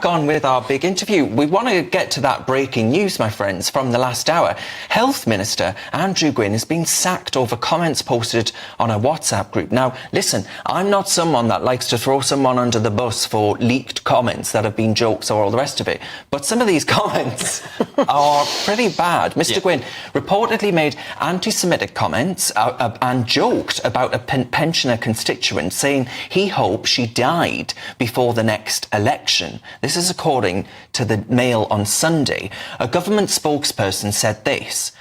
crack on with our big interview. We want to get to that breaking news, my friends, from the last hour. Health Minister Andrew Gwynne has been sacked over comments posted on a WhatsApp group. Now, listen, I'm not someone that likes to throw someone under the bus for leaked comments that have been jokes or all the rest of it, but some of these comments are pretty bad. Mr. Gwynne reportedly made anti-Semitic comments and joked about a pensioner constituent, saying he hoped she died before the next election. This is according to the Mail on Sunday. A government spokesperson said this: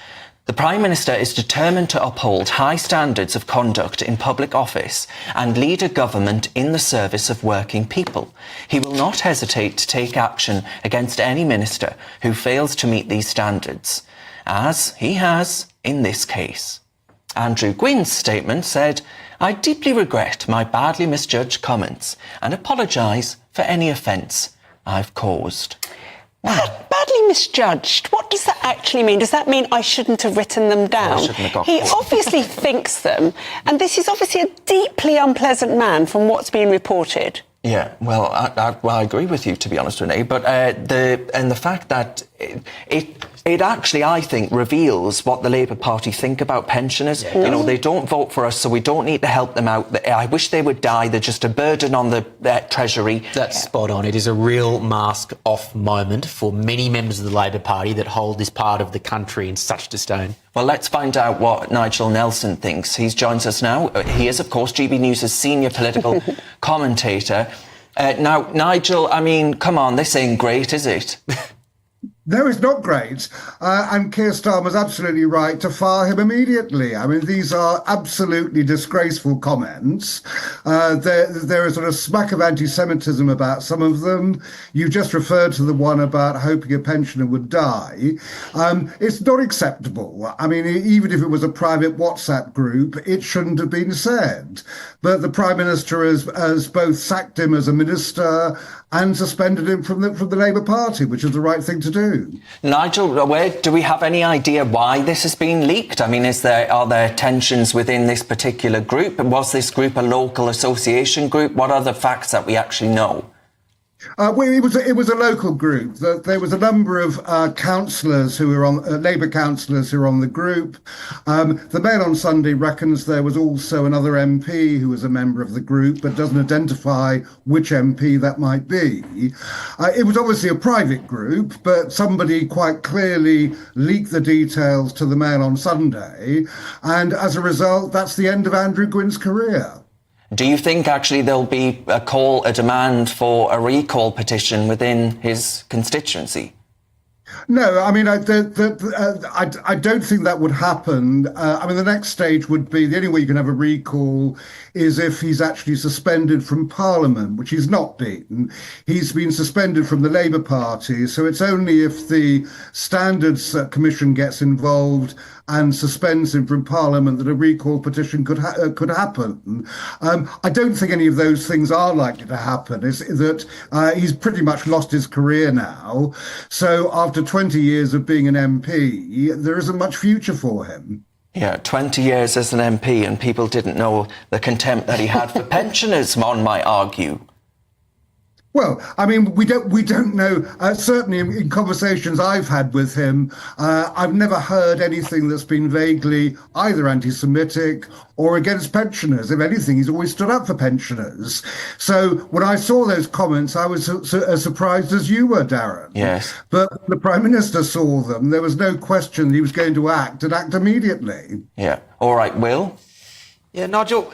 "The Prime Minister is determined to uphold high standards of conduct in public office and lead a government in the service of working people. He will not hesitate to take action against any minister who fails to meet these standards, as he has in this case." Andrew Gwynne's statement said, "I deeply regret my badly misjudged comments and apologise for any offence I've caused." Badly misjudged. What does that actually mean? Does that mean I shouldn't have written them down? He obviously thinks them, and this is obviously a deeply unpleasant man from what's been reported. Yeah, well, I agree with you, to be honest, Renee, but the fact that it actually, I think, reveals what the Labour Party think about pensioners. Yeah. You know, they don't vote for us, so we don't need to help them out. I wish they would die. They're just a burden on the Treasury. That's spot on. It is a real mask-off moment for many members of the Labour Party that hold this part of the country in such disdain. Well, let's find out what Nigel Nelson thinks. He joins us now. He is, of course, GB News' senior political commentator. Now, Nigel, I mean, come on, this ain't great, is it? No, it's not great. And Keir Starmer's absolutely right to fire him immediately. I mean, these are absolutely disgraceful comments. There is sort of smack of anti-Semitism about some of them. You just referred to the one about hoping a pensioner would die. It's not acceptable. I mean, even if it was a private WhatsApp group, it shouldn't have been said. But the Prime Minister has both sacked him as a minister and suspended him from the Labour Party, which is the right thing to do. Nigel, do we have any idea why this has been leaked? I mean, are there tensions within this particular group? Was this group a local association group? What are the facts that we actually know? Well, it was a local group. There was a number of councillors who were on Labour councillors who were on the group. The Mail on Sunday reckons there was also another MP who was a member of the group, but doesn't identify which MP that might be. It was obviously a private group, but somebody quite clearly leaked the details to the Mail on Sunday, and as a result, that's the end of Andrew Gwynne's career. Do you think actually there'll be a demand for a recall petition within his constituency? No, I mean, I don't think that would happen. I mean, the next stage would be, the only way you can have a recall is if he's actually suspended from Parliament, which he's not been. He's been suspended from the Labour Party, so it's only if the Standards Commission gets involved and suspends him from Parliament that a recall petition could happen. I don't think any of those things are likely to happen. Is that he's pretty much lost his career now. So after 20 years of being an MP, there isn't much future for him. Yeah, 20 years as an MP, and people didn't know the contempt that he had for pensioners, one might argue. Well, I mean, we don't know. Certainly, in conversations I've had with him, I've never heard anything that's been vaguely either anti-Semitic or against pensioners. If anything, he's always stood up for pensioners. So when I saw those comments, I was as surprised as you were, Darren. Yes. But the Prime Minister saw them. There was no question that he was going to act and act immediately. Yeah. All right, Will? Yeah, Nigel,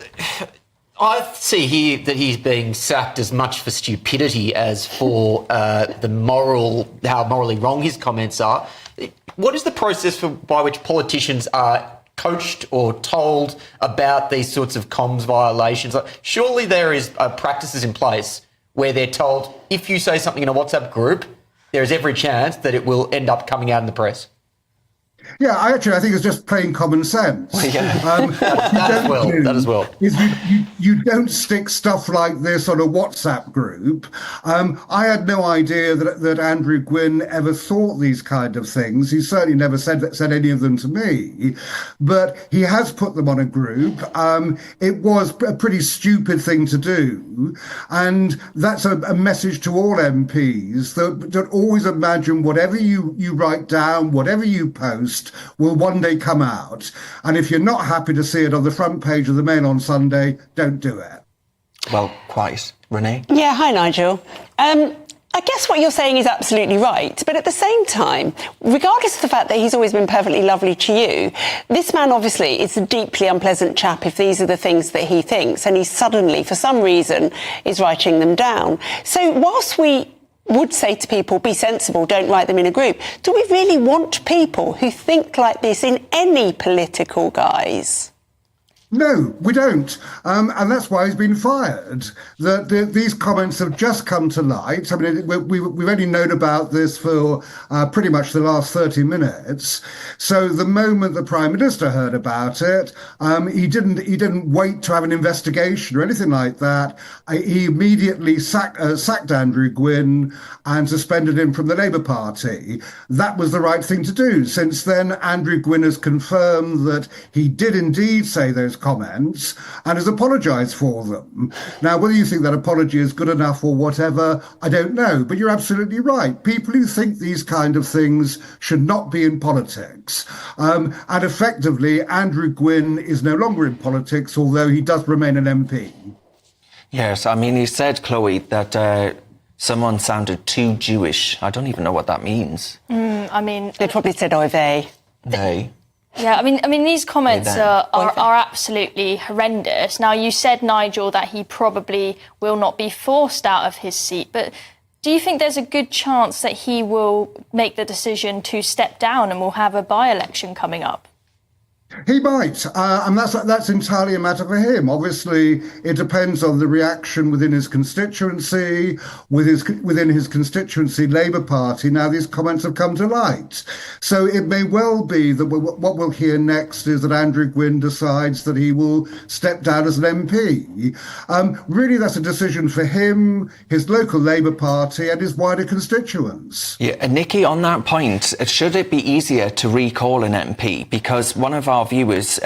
I see here that he's being sacked as much for stupidity as for how morally wrong his comments are. What is the process by which politicians are coached or told about these sorts of comms violations? Surely there is practices in place where they're told, if you say something in a WhatsApp group, there is every chance that it will end up coming out in the press. Yeah, I think it's just plain common sense. Well, yeah. That as well. Is you don't stick stuff like this on a WhatsApp group. I had no idea that Andrew Gwynne ever thought these kind of things. He certainly never said any of them to me, but he has put them on a group. It was a pretty stupid thing to do, and that's a message to all MPs that always imagine whatever you write down, whatever you post, will one day come out. And if you're not happy to see it on the front page of the Mail on Sunday, don't do it. Well, quite. Renee? Yeah, hi, Nigel. I guess what you're saying is absolutely right. But at the same time, regardless of the fact that he's always been perfectly lovely to you, this man obviously is a deeply unpleasant chap if these are the things that he thinks, and he suddenly, for some reason, is writing them down. So whilst we would say to people, be sensible, don't write them in a group, do we really want people who think like this in any political guise? No, we don't. And that's why he's been fired. These comments have just come to light. I mean, we've only known about this for pretty much the last 30 minutes. So the moment the Prime Minister heard about it, he didn't wait to have an investigation or anything like that. He immediately sacked Andrew Gwynne and suspended him from the Labour Party. That was the right thing to do. Since then, Andrew Gwynne has confirmed that he did indeed say those comments and has apologised for them. Now, whether you think that apology is good enough or whatever, I don't know, but you're absolutely right. People who think these kind of things should not be in politics. And effectively, Andrew Gwynne is no longer in politics, although he does remain an MP. Yes, I mean, he said, Chloe, that someone sounded too Jewish. I don't even know what that means. I mean... They probably said, "Oy vey." They. Yeah, I mean, these comments are absolutely horrendous. Now, you said, Nigel, that he probably will not be forced out of his seat, but do you think there's a good chance that he will make the decision to step down and we'll have a by-election coming up? He might, and that's entirely a matter for him. Obviously, it depends on the reaction within his constituency, within his constituency Labour Party. Now, these comments have come to light. So it may well be that what we'll hear next is that Andrew Gwynne decides that he will step down as an MP. Really, that's a decision for him, his local Labour Party and his wider constituents. Yeah, and Nikki, on that point, should it be easier to recall an MP? Because one of our viewers,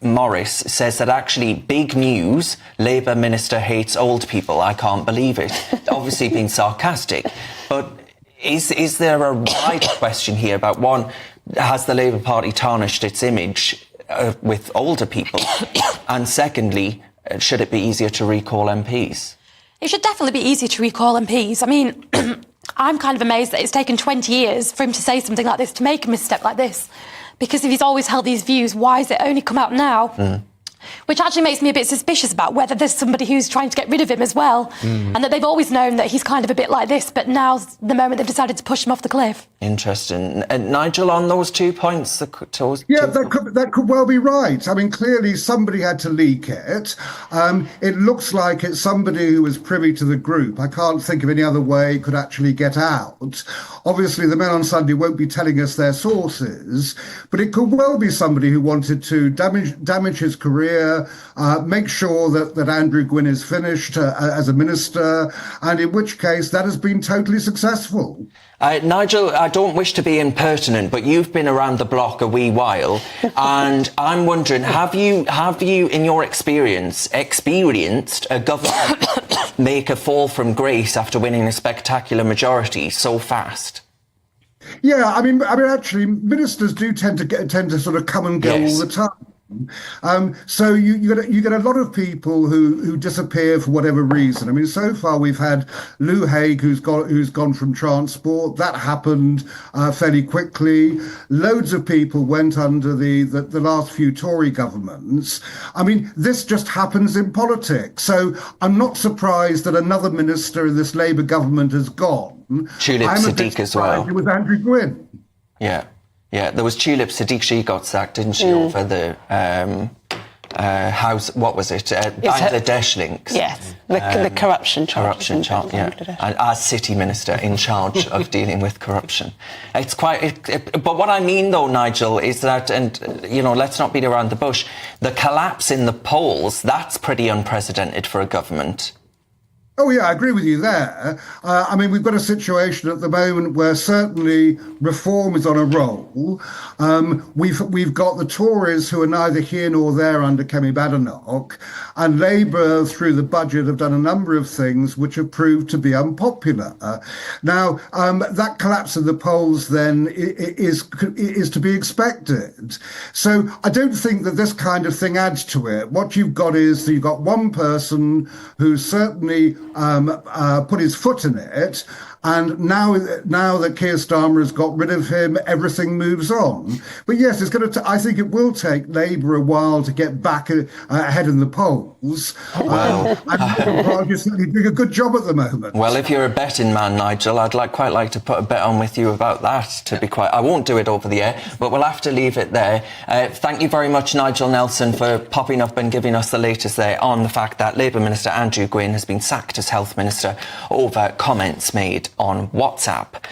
Morris, says that actually big news, Labour minister hates old people. I can't believe it. Obviously being sarcastic. But is there a right question here about, one, has the Labour Party tarnished its image with older people? And secondly, should it be easier to recall MPs? It should definitely be easier to recall MPs. I mean, I'm kind of amazed that it's taken 20 years for him to say something like this, to make a misstep like this. Because if he's always held these views, why has it only come out now? Which actually makes me a bit suspicious about whether there's somebody who's trying to get rid of him as well. And that they've always known that he's kind of a bit like this, but now's the moment they've decided to push him off the cliff. Interesting. And Nigel, on those 2 points... That could well be right. I mean, clearly somebody had to leak it. It looks like it's somebody who was privy to the group. I can't think of any other way it could actually get out. Obviously, the Mail on Sunday won't be telling us their sources, but it could well be somebody who wanted to damage his career, make sure that Andrew Gwynne is finished as a minister, and in which case that has been totally successful. Nigel, I don't wish to be impertinent, but you've been around the block a wee while, and I'm wondering, have you, in your experience, experienced a government make a fall from grace after winning a spectacular majority so fast? Yeah, I mean, actually, ministers do tend to sort of come and go all the time. So you get a lot of people who disappear for whatever reason. I mean, so far we've had Lou Haig, who's gone from transport. That happened fairly quickly. Loads of people went under the last few Tory governments. I mean, this just happens in politics. So I'm not surprised that another minister in this Labour government has gone. Tulip Siddiq as well. It was Andrew Gwynne. Yeah. Yeah, there was Tulip Siddiq. She got sacked, didn't she, over the what was it? Bangladesh links. Yes, the corruption charge. Corruption charge, yeah. And as city minister in charge of dealing with corruption. It's quite... but what I mean, though, Nigel, is that, and, you know, let's not beat around the bush, the collapse in the polls, that's pretty unprecedented for a government. Oh, yeah, I agree with you there. I mean, we've got a situation at the moment where certainly reform is on a roll. We've got the Tories who are neither here nor there under Kemi Badenoch, and Labour, through the budget, have done a number of things which have proved to be unpopular. Now, that collapse of the polls then is to be expected. So I don't think that this kind of thing adds to it. What you've got is that you've got one person who's certainly put his foot in it, and now that Keir Starmer has got rid of him, everything moves on. But yes, it's going to. I think it will take Labour a while to get back ahead in the polls. And you're certainly doing a good job at the moment. Well, if you're a betting man, Nigel, I'd quite like to put a bet on with you about that. To be quite, I won't do it over the air, but we'll have to leave it there. Thank you very much, Nigel Nelson, for popping up and giving us the latest there on the fact that Labour Minister Andrew Gwynne has been sacked as Health Minister over comments made on WhatsApp.